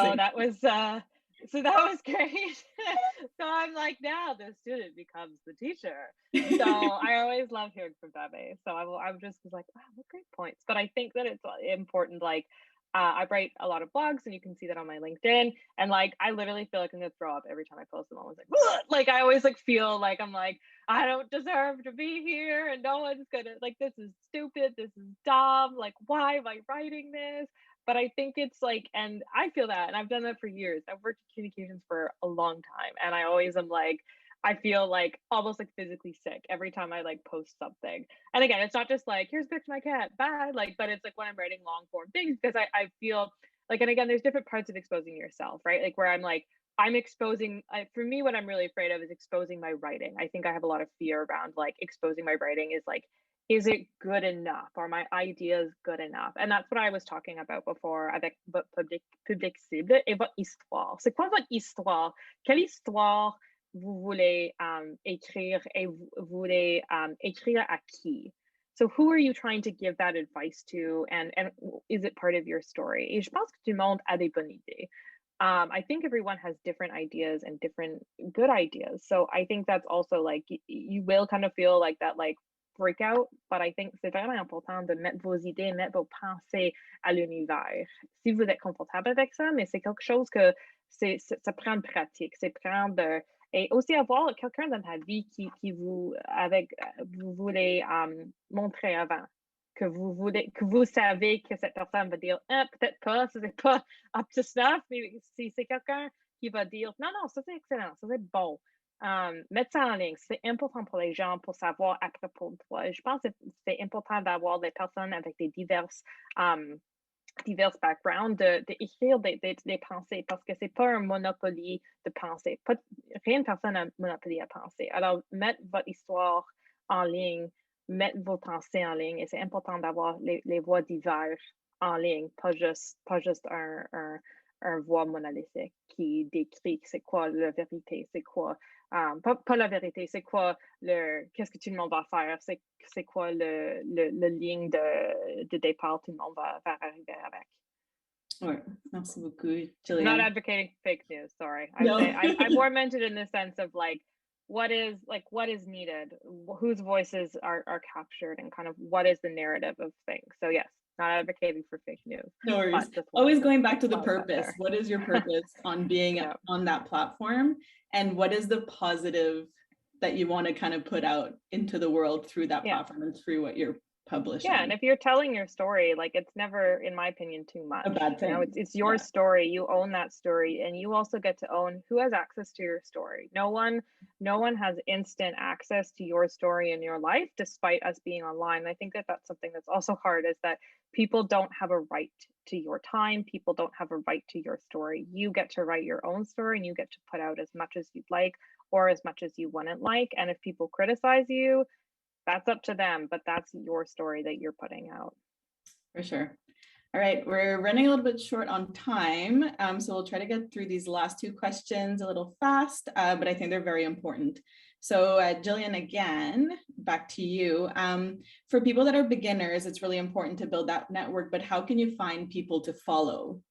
So that was great. So I'm like, now the student becomes the teacher. So I always love hearing from Meme. So I'm just like, wow, what great points. But I think that it's important, like, I write a lot of blogs, and you can see that on my LinkedIn. And like, I literally feel like I'm gonna throw up every time I post them. I was like I always like feel like I'm like, I don't deserve to be here, and no one's gonna, like, this is stupid, this is dumb. Like, why am I writing this? But I think it's like, and I feel that, and I've done that for years. I've worked in communications for a long time, and I always am like, I feel like almost like physically sick every time I like post something. And again, it's not just like, here's a picture of my cat, bye. Like, but it's like when I'm writing long form things, because I feel like, and again, there's different parts of exposing yourself, right? Like where I'm like, I'm exposing, for me, what I'm really afraid of is exposing my writing. I think I have a lot of fear around like exposing my writing is like, is it good enough? Are my ideas good enough? And that's what I was talking about before avec votre public cible et votre histoire. C'est quoi votre histoire? Quelle histoire vous voulez écrire, et vous voulez écrire à qui? So who are you trying to give that advice to, and is it part of your story? Et je pense que tout le monde a des bonnes idées. I think everyone has different ideas and different good ideas. So I think that's also like, you will kind of feel like that like freak out, but I think c'est vraiment important de mettre vos idées, mettre vos pensées à l'univers. Si vous êtes confortable avec ça, mais c'est quelque chose que ça prend de pratique, c'est prendre et aussi avoir quelqu'un dans ta vie qui vous voulez montrer avant, que vous savez que cette personne va dire peut-être pas, ça c'est pas up to snuff, mais si c'est quelqu'un qui va dire non, ça c'est excellent, ça c'est bon. Mettre ça en ligne, c'est important pour les gens pour savoir à propos de toi. Je pense que c'est important d'avoir des personnes avec des diverses backgrounds, d'écrire des pensées, parce que c'est pas un monopoly de pensée. Rien de personne n'a un monopoly à penser. Alors, mettre votre histoire en ligne, mettre vos pensées en ligne, et c'est important d'avoir les voix diverses en ligne, pas juste un voix monolithique qui décrit c'est quoi la vérité, c'est quoi, pas la vérité, c'est quoi qu'est-ce que tout le monde va faire, c'est quoi le ligne de départ tout le monde va arriver avec. Ouais, merci beaucoup, Jillian. I'm not advocating fake news, sorry. No. I more meant it in the sense of like, what is needed, whose voices are captured, and kind of what is the narrative of things. So yes, not advocating for fake news. No worries. Always going back to the purpose. What is your purpose on being on that platform? And what is the positive that you want to kind of put out into the world through that platform and through what you're publishing? Yeah, and if you're telling your story, like, it's never, in my opinion, too much. A bad thing. You know, it's your story. You own that story, and you also get to own who has access to your story. No one has instant access to your story in your life, despite us being online. I think that that's something that's also hard, is that people don't have a right to your time. People don't have a right to your story. You get to write your own story, and you get to put out as much as you'd like, or as much as you wouldn't like. And if people criticize you, that's up to them, but that's your story that you're putting out. For sure. All right, we're running a little bit short on time, so we'll try to get through these last two questions a little fast, but I think they're very important. So Jillian, again, back to you. For people that are beginners, it's really important to build that network, but how can you find people to follow?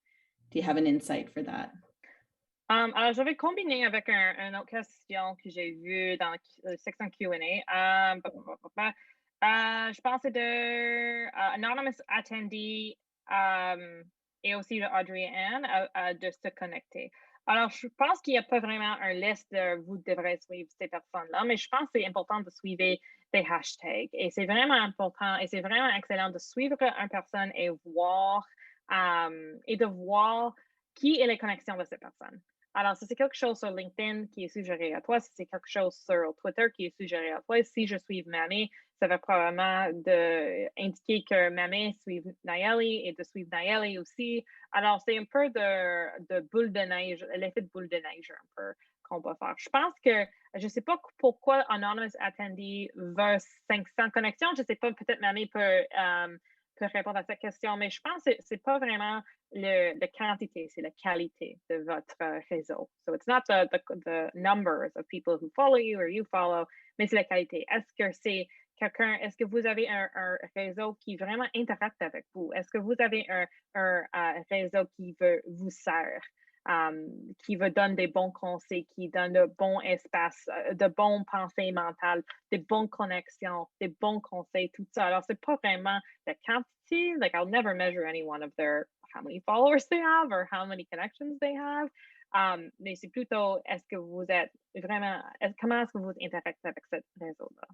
Do you have an insight for that? Alors, j'avais combiné avec une autre question que j'ai vue dans la section Q&A. Je pense de Anonymous Attendee et aussi de Audrey Ann de se connecter. Alors, je pense qu'il n'y a pas vraiment un liste de vous devrez suivre ces personnes-là, mais je pense que c'est important de suivre des hashtags. Et c'est vraiment important et c'est vraiment excellent de suivre une personne et de voir qui est les connexions de cette personne. Alors, si c'est quelque chose sur LinkedIn qui est suggéré à toi, si c'est quelque chose sur Twitter qui est suggéré à toi, si je suis Mamé, ça va probablement indiquer que Mamé suit Nayeli et de suivre Nayeli aussi. Alors, c'est un peu de boule de neige, l'effet de boule de neige un peu qu'on va faire. Je pense que, je ne sais pas pourquoi Anonymous Attendee veut 500 connexions. Je ne sais pas, peut-être Mamé peut répondre à cette question, mais je pense que ce n'est pas vraiment la quantité, c'est la qualité de votre réseau. So it's not the numbers of people who follow you or you follow, mais c'est la qualité. Est-ce que vous avez un réseau qui vraiment interacte avec vous? Est-ce que vous avez un réseau qui vous sert? Qui vous donne des bons conseils, qui donne de bons espaces, de bonnes pensées mentales, des bonnes connexions, des bons conseils, tout ça. Alors, c'est pas vraiment la quantité. Like, I'll never measure any one of how many followers they have or how many connections they have. Mais c'est plutôt, est-ce que vous êtes vraiment, comment est-ce que vous interactez avec ce réseau-là?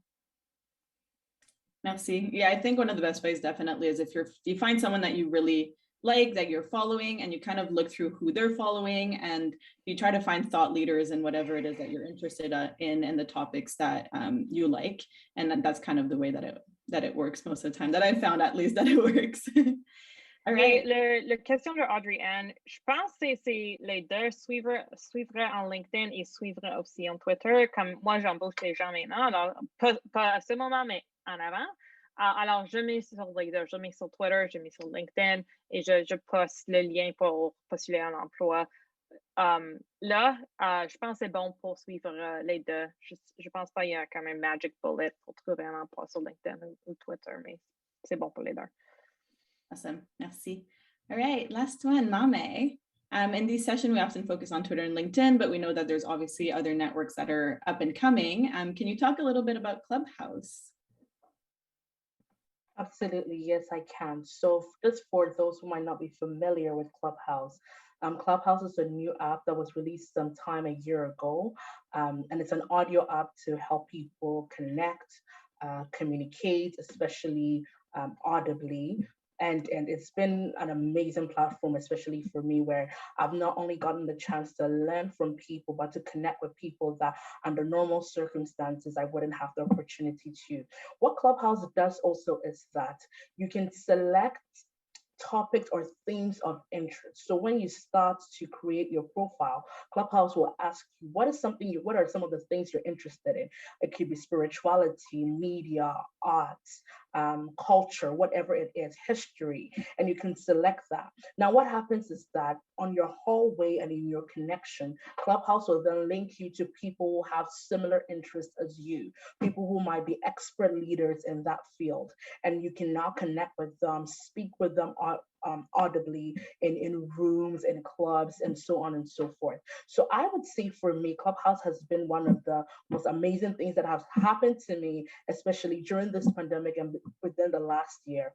Merci. Yeah, I think one of the best ways definitely is if you find someone that you really like, that you're following, and you kind of look through who they're following, and you try to find thought leaders in whatever it is that you're interested in and the topics that you like. And that's kind of the way that it works most of the time, that I've found at least that it works. All right. Et la question de Audrey-Anne, je pense que c'est les deux, suivre en LinkedIn et suivre aussi en Twitter. Comme moi, j'embauche les gens maintenant, alors pas à ce moment, mais en avant. Alors, je mets sur les deux, je mets sur Twitter, je mets sur LinkedIn et je poste le lien pour postuler à l'emploi. Là, je pense que c'est bon pour suivre les deux. Je pense pas qu'il y a comme un magic bullet pour trouver un emploi sur LinkedIn ou Twitter, mais c'est bon pour les deux. Awesome. Merci. All right. Last one, Mame. In this session, we often focus on Twitter and LinkedIn, but we know that there's obviously other networks that are up and coming. Can you talk a little bit about Clubhouse? Absolutely, yes, I can. So just for those who might not be familiar with Clubhouse, Clubhouse is a new app that was released sometime a year ago, and it's an audio app to help people connect, communicate, especially audibly. And it's been an amazing platform, especially for me, where I've not only gotten the chance to learn from people, but to connect with people that under normal circumstances, I wouldn't have the opportunity to. What Clubhouse does also is that you can select topics or themes of interest. So when you start to create your profile, Clubhouse will ask you, what are some of the things you're interested in? It could be spirituality, media, arts, culture, whatever it is, history, and you can select that. Now, what happens is that on your hallway and in your connection, Clubhouse will then link you to people who have similar interests as you, people who might be expert leaders in that field, and you can now connect with them, speak with them audibly in rooms, in clubs, and so on and so forth. So I would say for me, Clubhouse has been one of the most amazing things that have happened to me, especially during this pandemic and within the last year.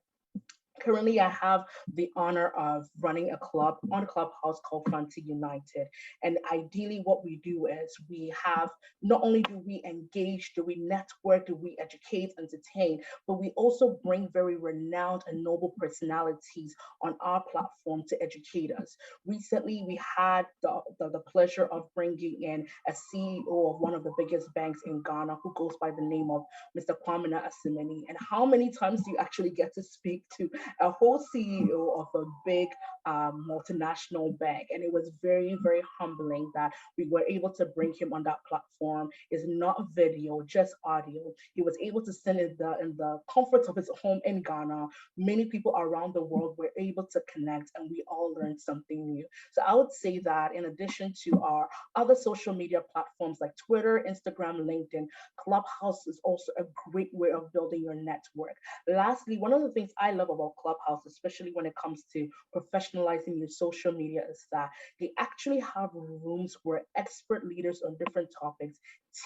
Currently, I have the honor of running a club on Clubhouse called Fancy United. And ideally, what we do is we have, not only do we engage, do we network, do we educate, entertain, but we also bring very renowned and noble personalities on our platform to educate us. Recently, we had the pleasure of bringing in a CEO of one of the biggest banks in Ghana, who goes by the name of Mr. Kwamina Asimeni. And how many times do you actually get to speak to a whole CEO of a big multinational bank? And it was very, very humbling that we were able to bring him on that platform. It's not video, just audio. He was able to send it in the comfort of his home in Ghana. Many people around the world were able to connect, and we all learned something new. So I would say that in addition to our other social media platforms like Twitter, Instagram, LinkedIn, Clubhouse is also a great way of building your network. Lastly, one of the things I love about Clubhouse, especially when it comes to professionalizing your social media, is that they actually have rooms where expert leaders on different topics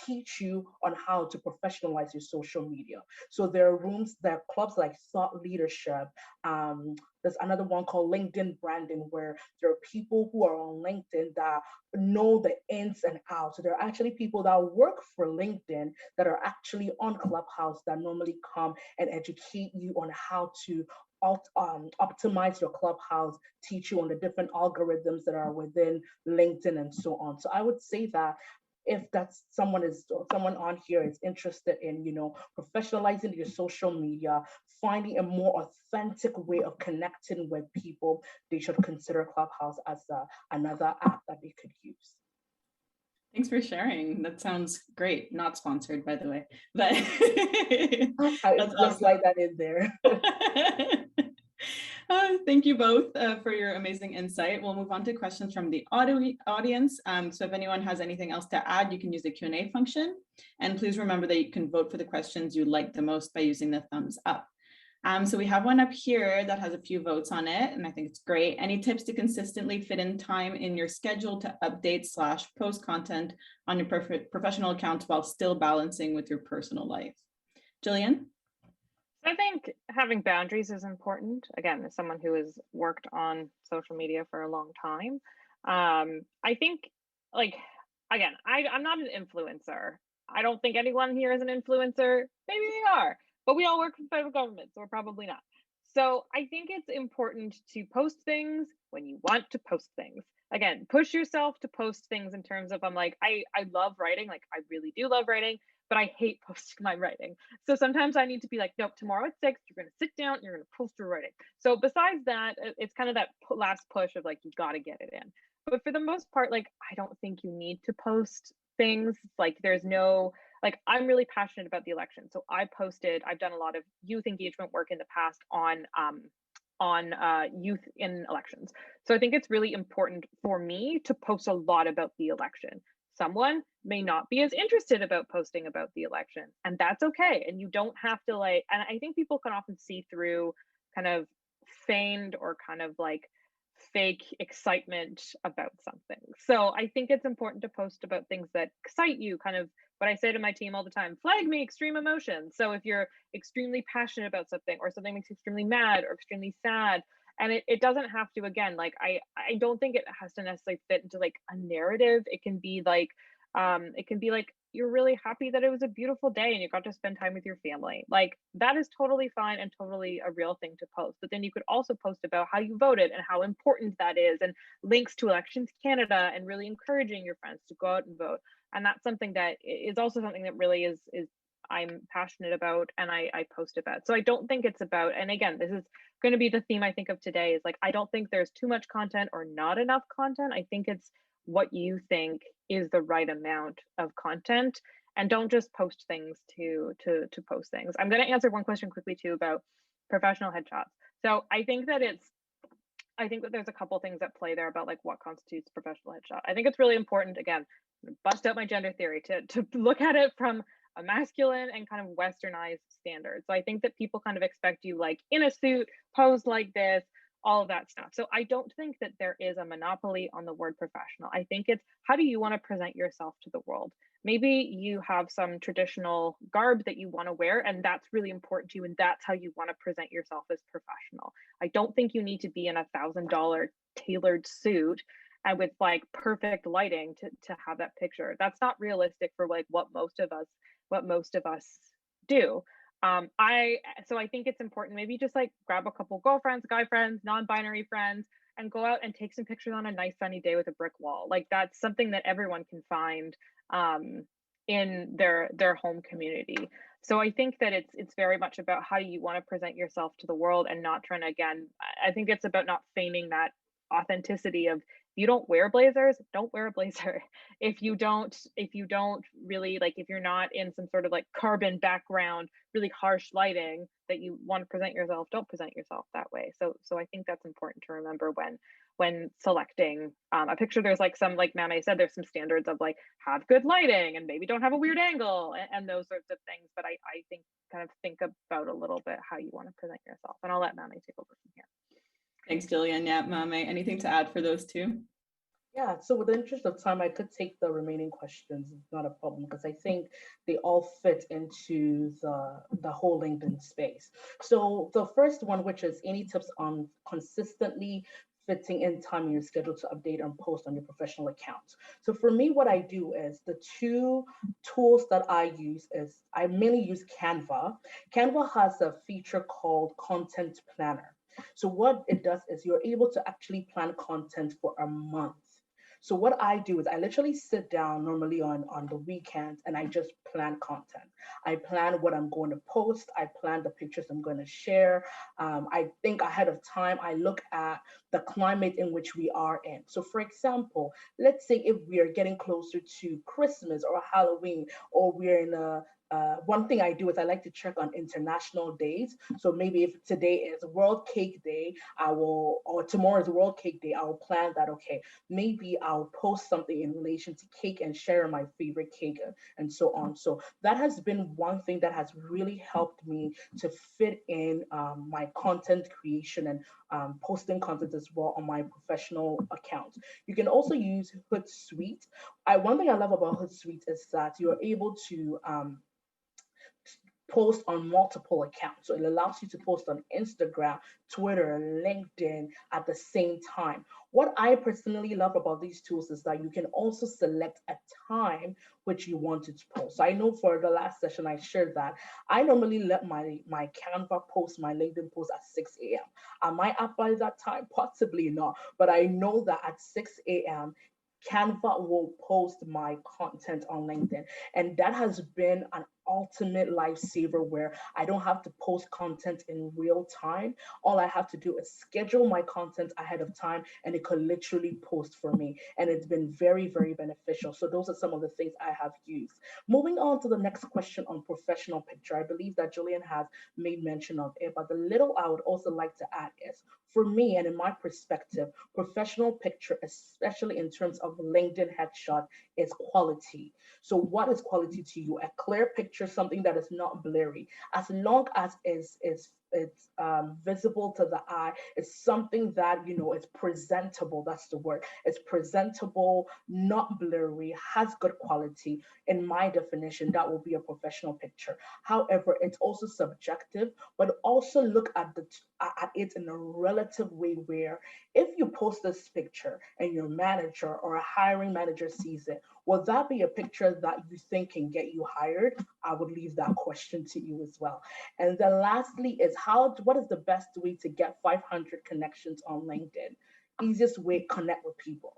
teach you on how to professionalize your social media. So there are clubs like Thought Leadership. There's another one called LinkedIn Branding, where there are people who are on LinkedIn that know the ins and outs. So there are actually people that work for LinkedIn that are actually on Clubhouse that normally come and educate you on how to optimize your Clubhouse, teach you on the different algorithms that are within LinkedIn and so on. So I would say that if that's someone on here is interested in, professionalizing your social media, finding a more authentic way of connecting with people, they should consider Clubhouse as another app that they could use. Thanks for sharing. That sounds great. Not sponsored, by the way, but It's just like that in there. Thank you both for your amazing insight. We'll move on to questions from the audience. So if anyone has anything else to add, you can use the Q&A function. And please remember that you can vote for the questions you like the most by using the thumbs up. So we have one up here that has a few votes on it, and I think it's great. Any tips to consistently fit in time in your schedule to update/post content on your professional accounts while still balancing with your personal life? Jillian? I think having boundaries is important. Again, as someone who has worked on social media for a long time, I think, again, I'm not an influencer. I don't think anyone here is an influencer. Maybe they are, but we all work for the federal government, so we're probably not. So I think it's important to post things when you want to post things. Again, push yourself to post things in terms of, I love writing, I really do love writing, but I hate posting my writing. So sometimes I need to be like, nope, tomorrow at 6, you're going to sit down, you're going to post your writing. So besides that, it's kind of that last push of you got to get it in. But for the most part, I don't think you need to post things. There's no, I'm really passionate about the election. So I've done a lot of youth engagement work in the past on youth in elections. So I think it's really important for me to post a lot about the election. Someone may not be as interested about posting about the election, and that's okay. And you don't have to and I think people can often see through kind of feigned or kind of fake excitement about something. So I think it's important to post about things that excite you, kind of what I say to my team all the time, flag me extreme emotions. So if you're extremely passionate about something, or something makes you extremely mad or extremely sad, and it doesn't have to, again, I don't think it has to necessarily fit into a narrative. It can be you're really happy that it was a beautiful day and you got to spend time with your family. That is totally fine and totally a real thing to post. But then you could also post about how you voted and how important that is, and links to Elections Canada, and really encouraging your friends to go out and vote. And that's something that is also something that really is I'm passionate about, and I post about. So I don't think it's about, and again, this is going to be the theme I think of today, is I don't think there's too much content or not enough content. I think it's what you think is the right amount of content, and don't just post things to post things. I'm going to answer one question quickly too about professional headshots. So I think that there's a couple things at play there about what constitutes professional headshot. I think it's really important, again, bust out my gender theory, to look at it from a masculine and kind of westernized standard. So I think that people kind of expect you in a suit, pose like this, all of that stuff. So I don't think that there is a monopoly on the word professional. I think it's, how do you want to present yourself to the world? Maybe you have some traditional garb that you want to wear, and that's really important to you, and that's how you want to present yourself as professional. I don't think you need to be in a $1,000 tailored suit and with perfect lighting to have that picture. That's not realistic for what most of us do. So I think it's important, maybe just grab a couple girlfriends, guy friends, non-binary friends, and go out and take some pictures on a nice sunny day with a brick wall. That's something that everyone can find in their home community. So I think that it's very much about how you want to present yourself to the world, and not trying to, again, I think it's about not feigning that authenticity of, if you don't wear blazers, don't wear a blazer. If you don't really if you're not in some sort of carbon background, really harsh lighting that you want to present yourself, don't present yourself that way. So I think that's important to remember when selecting a picture. There's some, Mame said, there's some standards of have good lighting and maybe don't have a weird angle and those sorts of things. But I think about a little bit how you want to present yourself. And I'll let Mame take over from here. Thanks, Jillian. Yeah, Mame, anything to add for those two? Yeah, so with the interest of time, I could take the remaining questions. It's not a problem because I think they all fit into the whole LinkedIn space. So the first one, which is any tips on consistently fitting in time in your schedule to update and post on your professional accounts. So for me, what I do is the two tools that I use is I mainly use Canva. Canva has a feature called Content Planner. So what it does is you're able to actually plan content for a month. So what I do is I literally sit down normally on the weekends and I just plan content. I plan what I'm going to post. I plan the pictures I'm going to share. I think ahead of time. I look at the climate in which we are in. So for example, let's say if we are getting closer to Christmas or Halloween, or we're in a one thing I do is I like to check on international days. So maybe if today is World Cake Day, or tomorrow is World Cake Day, I will plan that, okay, maybe I'll post something in relation to cake and share my favorite cake and so on. So that has been one thing that has really helped me to fit in my content creation and posting content as well on my professional account. You can also use Hootsuite. One thing I love about Hootsuite is that you're able to post on multiple accounts. So it allows you to post on Instagram, Twitter, LinkedIn at the same time. What I personally love about these tools is that you can also select a time which you wanted to post. So I know for the last session I shared that I normally let my Canva post, my LinkedIn post at 6 a.m. Am I up by that time? Possibly not. But I know that at 6 a.m., Canva will post my content on LinkedIn. And that has been an ultimate lifesaver where I don't have to post content in real time. All I have to do is schedule my content ahead of time and it could literally post for me. And it's been very, very beneficial. So those are some of the things I have used. Moving on to the next question on professional picture. I believe that Julian has made mention of it, but the little I would also like to add is, for me and in my perspective, professional picture, especially in terms of LinkedIn headshot, is quality. So what is quality to you? A clear picture, something that is not blurry, as long as it's visible to the eye. It's something that, is presentable. That's the word. It's presentable, not blurry, has good quality. In my definition, that will be a professional picture. However, it's also subjective, but also look at it in a relative way, where if you post this picture and your manager or a hiring manager sees it, will that be a picture that you think can get you hired? I would leave that question to you as well. And then lastly is what is the best way to get 500 connections on LinkedIn? Easiest way, connect with people.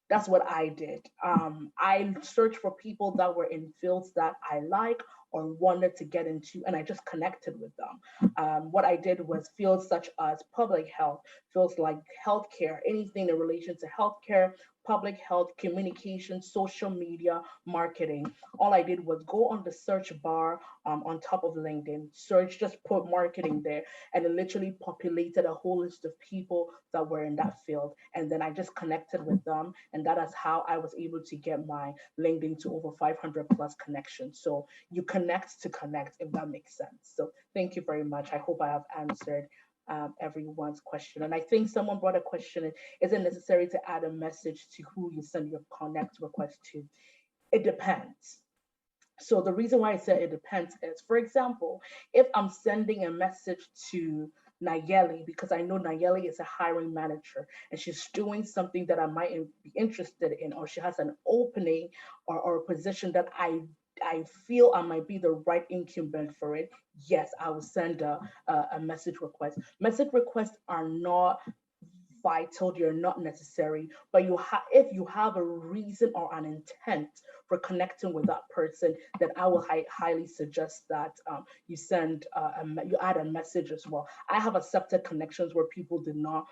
That's what I did. I searched for people that were in fields that I like or wanted to get into, and I just connected with them. What I did was fields such as public health, fields like healthcare, anything in relation to healthcare, public health, communication, social media, marketing. All I did was go on the search bar on top of LinkedIn, search, just put marketing there, and it literally populated a whole list of people that were in that field. And then I just connected with them, and that is how I was able to get my LinkedIn to over 500 plus connections. So you connect to connect, if that makes sense. So thank you very much. I hope I have answered everyone's question. And I think someone brought a question: is it necessary to add a message to who you send your connect request to? It depends. So the reason why I said it depends is, for example, if I'm sending a message to Nayeli, because I know Nayeli is a hiring manager and she's doing something that I might be interested in, or she has an opening or a position that I feel I might be the right incumbent for it, yes, I will send a message request. Message requests are not vital, you're not necessary, but if you have a reason or an intent for connecting with that person, then I will highly suggest that you you add a message as well. I have accepted connections where people did not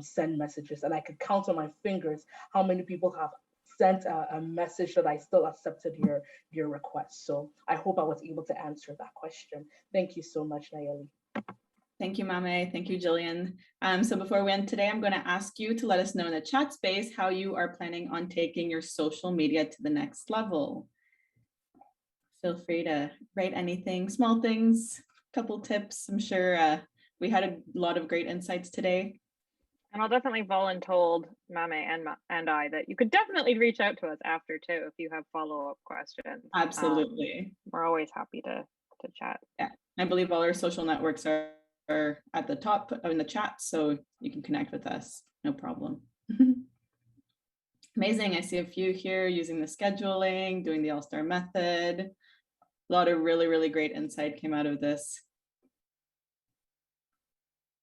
send messages, and I could count on my fingers how many people have sent a message that I still accepted your request. So I hope I was able to answer that question. Thank you so much, Nayeli. Thank you, Mame. Thank you, Jillian. So before we end today, I'm going to ask you to let us know in the chat space how you are planning on taking your social media to the next level. Feel free to write anything, small things, couple tips. I'm sure we had a lot of great insights today. And I'll definitely voluntold Mame and I that you could definitely reach out to us after too if you have follow-up questions. Absolutely. We're always happy to chat. Yeah, I believe all our social networks are at the top in the chat, so you can connect with us, no problem. Amazing, I see a few here using the scheduling, doing the all-star method. A lot of really, really great insight came out of this.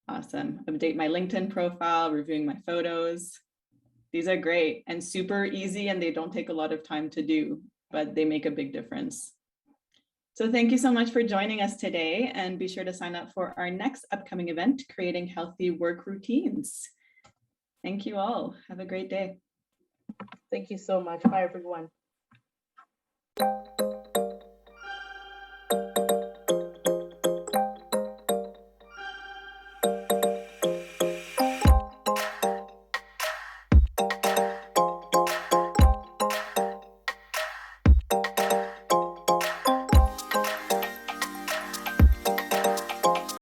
Awesome, update my LinkedIn profile, reviewing my photos. These are great and super easy, and they don't take a lot of time to do, but they make a big difference. So thank you so much for joining us today, and be sure to sign up for our next upcoming event, Creating Healthy Work Routines. Thank you all. Have a great day. Thank you so much. Bye, everyone.